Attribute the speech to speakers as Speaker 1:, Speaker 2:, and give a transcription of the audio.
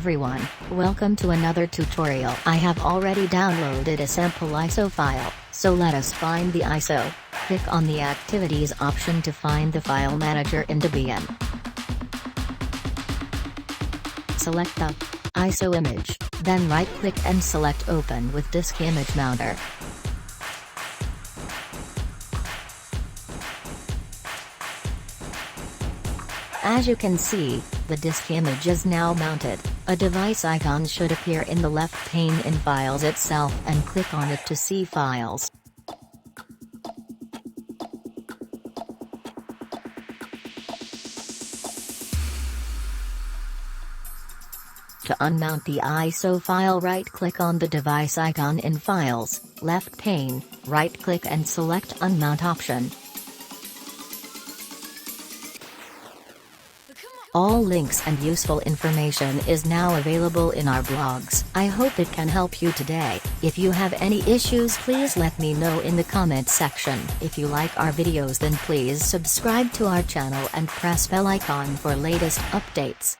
Speaker 1: everyone, welcome to another tutorial. I have already downloaded a sample ISO file, so let us find the ISO. Click on the Activities option to find the file manager in Debian. Select the ISO image, then right-click and select Open with Disk Image Mounter. As you can see, the disk image is now mounted. A device icon should appear in the left pane in Files itself and click on it to see files. To unmount the ISO file, right-click on the device icon in Files, left pane, right-click and select Unmount option. All links and useful information is now available in our blogs. I hope it can help you today. If you have any issues, please let me know in the comment section. If you like our videos, then please subscribe to our channel and press bell icon for latest updates.